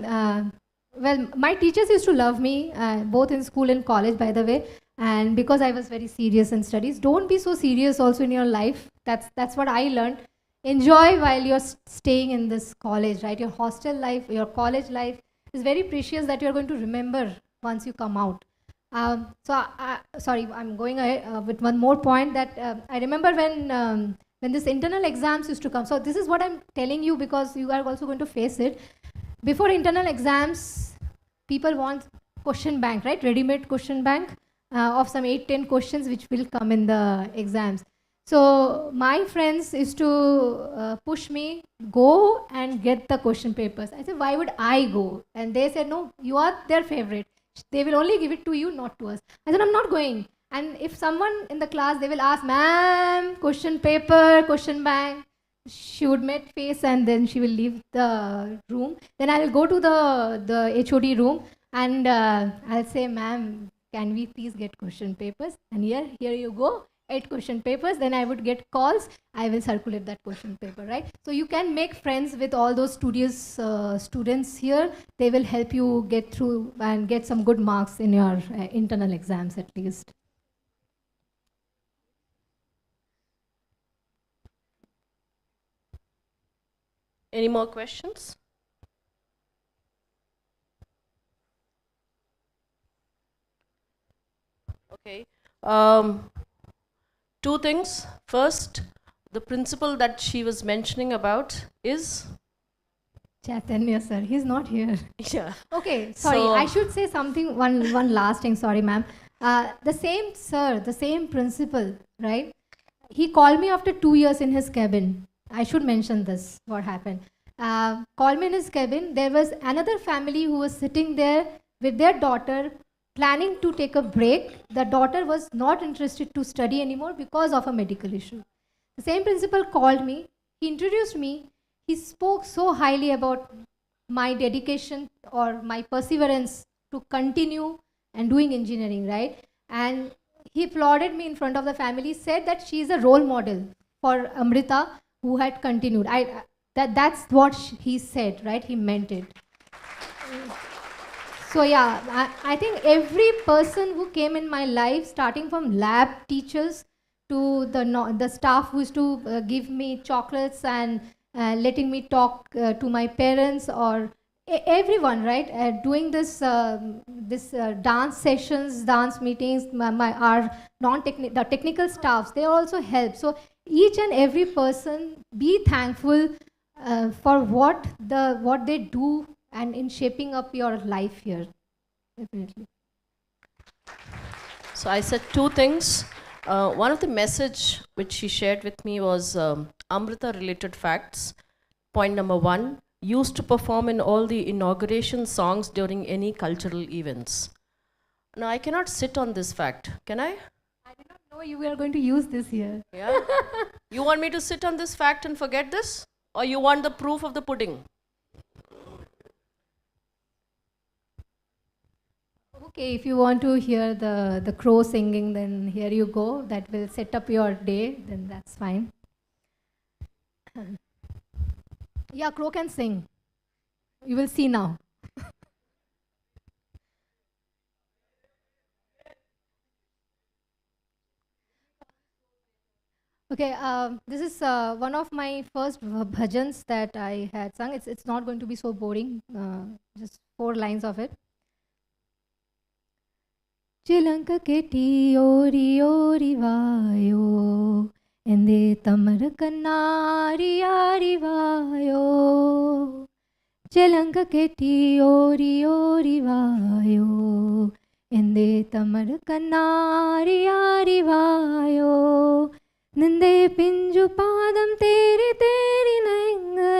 well, my teachers used to love me, both in school and college, by the way. And because I was very serious in studies, don't be so serious also in your life. That's what I learned. Enjoy while you're staying in this college, right? Your hostel life, your college life is very precious that you're going to remember once you come out. Sorry, I'm going ahead with one more point that I remember when this internal exams used to come. So this is what I'm telling you because you are also going to face it. Before internal exams, people want question bank, right? Ready-made question bank of some 8-10 questions which will come in the exams. So my friends used to push me, go and get the question papers. I said, why would I go? And they said, no, you are their favorite. They will only give it to you, not to us. I said, I'm not going. And if someone in the class, they will ask, ma'am, question paper, question bank. She would make face and then she will leave the room. Then I will go to the HOD room and I'll say, ma'am, can we please get question papers? And here you go. 8 question papers, then I would get calls, I will circulate that question paper, right? So you can make friends with all those studious students here. They will help you get through and get some good marks in your internal exams at least. Any more questions? Okay. Two things. First, the principal that she was mentioning about is Chaitanya sir, he's not here. yeah. Okay, sorry, So- I should say something, one last thing, sorry ma'am. The same sir, the same principal, right? He called me after 2 years in his cabin. I should mention this, what happened. Called me in his cabin. There was another family who was sitting there with their daughter, planning to take a break. The daughter was not interested to study anymore because of a medical issue. The same principal called me. He introduced me. He spoke so highly about my dedication or my perseverance to continue and doing engineering, right? And he applauded me in front of the family, said that she is a role model for Amrita who had continued. That's what he said, right? He meant it. So yeah, I think every person who came in my life, starting from lab teachers to the staff who used to give me chocolates and letting me talk to my parents or everyone, right? Doing this dance sessions, dance meetings, our the technical staffs, they also help. So each and every person, be thankful for what they do and in shaping up your life here. Definitely. So I said two things. One of the message which she shared with me was Amrita related facts. Point number 1, used to perform in all the inauguration songs during any cultural events. Now I cannot sit on this fact, can I? I did not know you were going to use this here. Yeah. You want me to sit on this fact and forget this? Or you want the proof of the pudding? Okay, if you want to hear the crow singing, then here you go. That will set up your day, then that's fine. Yeah, crow can sing. You will see now. Okay, this is one of my first bhajans that I had sung. It's not going to be so boring, just 4 lines of it. Chilanka keti ori ori vayo, ende tamar kannari ari vayo. Chilanka keti ori ori vayo, എന്തേ തമർ കന്നാരിയാരിവായോ നിന്റെ പിഞ്ചു പാദം തേരി തേരി നയങ്ങൾ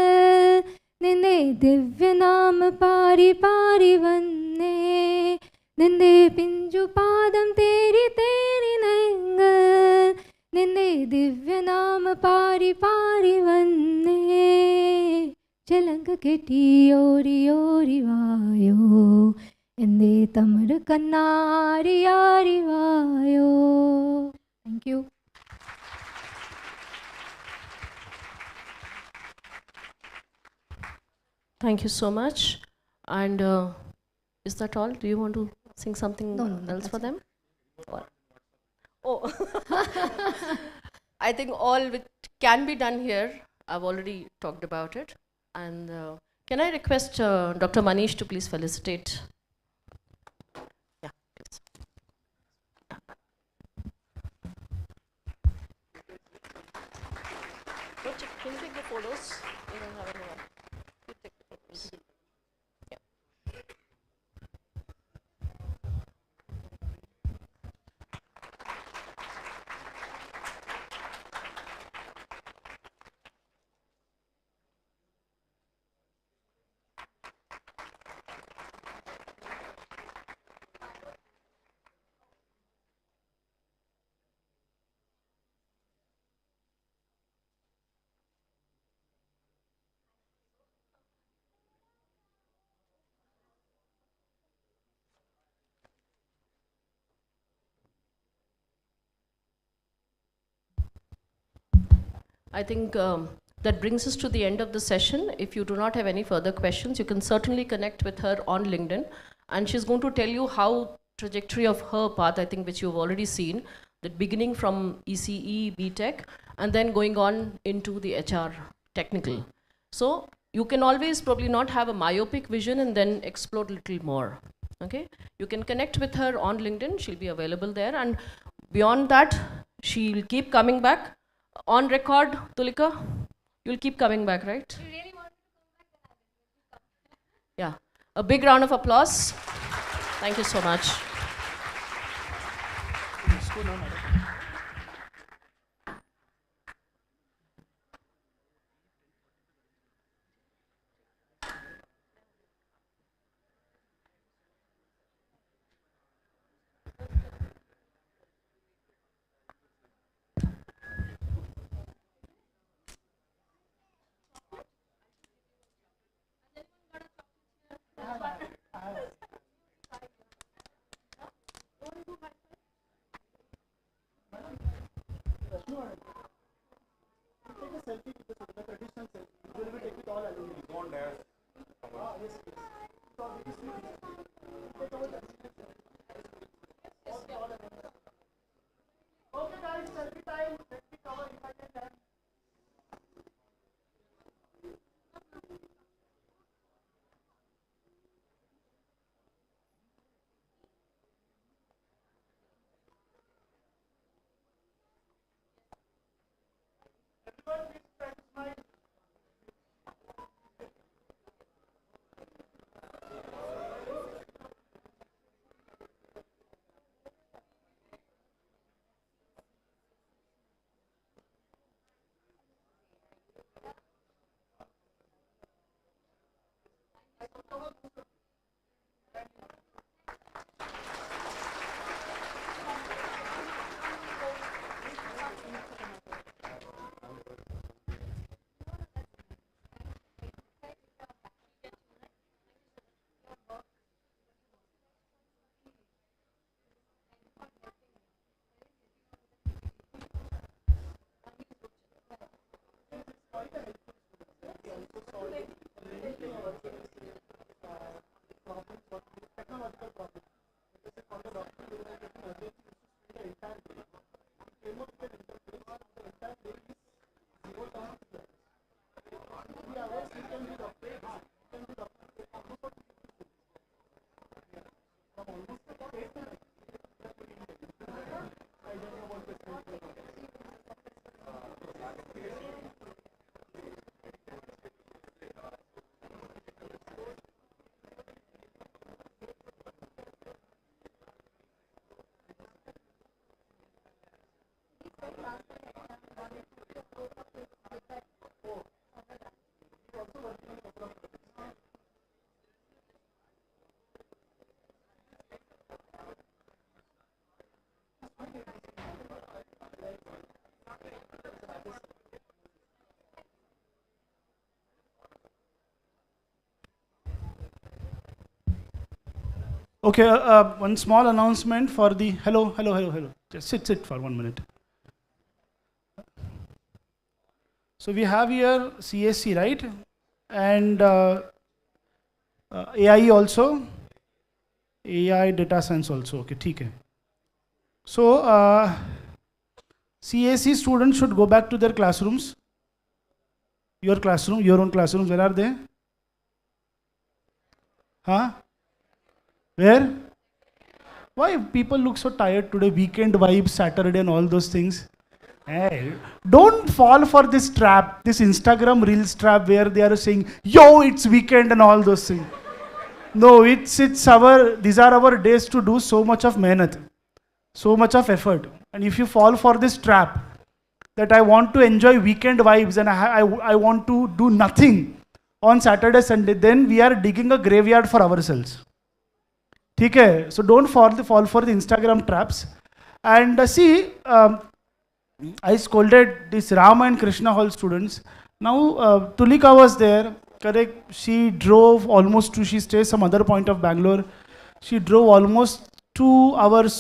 നിന്റെ ദിവ്യനാമ പാരി പാരി വന്നേ നിന്റെ പിഞ്ചു പാദം തേരി തേരി നയങ്ങൾ നിന്റെ ദിവ്യനാമ പാരി പാരി വന്നേ ചലങ്ക കെട്ടി ഓരി ഓരി വായോ എന്തേ തമർ കന്നാരിയാരിവായോ. Thank you. Thank you so much. And is that all? Do you want to sing something No, else for that's them? Oh, I think all which can be done here, I've already talked about it. And can I request Dr. Manish to please felicitate? Yeah, please. Can you take the photos? You don't have anyone. You take the photos. Yeah. I think that brings us to the end of the session. If you do not have any further questions, you can certainly connect with her on LinkedIn. And she's going to tell you how trajectory of her path, I think, which you've already seen, that beginning from ECE, BTech, and then going on into the HR technical. So you can always probably not have a myopic vision and then explore a little more. Okay? You can connect with her on LinkedIn. She'll be available there. And beyond that, she'll keep coming back. On record, Tulika, you'll keep coming back, right? You really want to come back? Yeah. A big round of applause. Thank you so much. Okay, one small announcement for the, hello. Just sit for 1 minute. So we have here CSC, right? And AI also, AI data science also, okay, ठीक है. So CSC students should go back to their classrooms. Your classroom, your own classrooms, where are they? Huh? Where? Why people look so tired today? Weekend vibes, Saturday and all those things. Hey, don't fall for this trap, this Instagram Reels trap where they are saying, yo, it's weekend and all those things. No, these are our days to do so much of mehnat, so much of effort. And if you fall for this trap, that I want to enjoy weekend vibes and I want to do nothing on Saturday, Sunday, then we are digging a graveyard for ourselves. Okay? So don't fall for the Instagram traps. And I scolded this Rama and Krishna Hall students. Now Tulika was there, correct? She drove almost she stays some other point of Bangalore. She drove almost 2 hours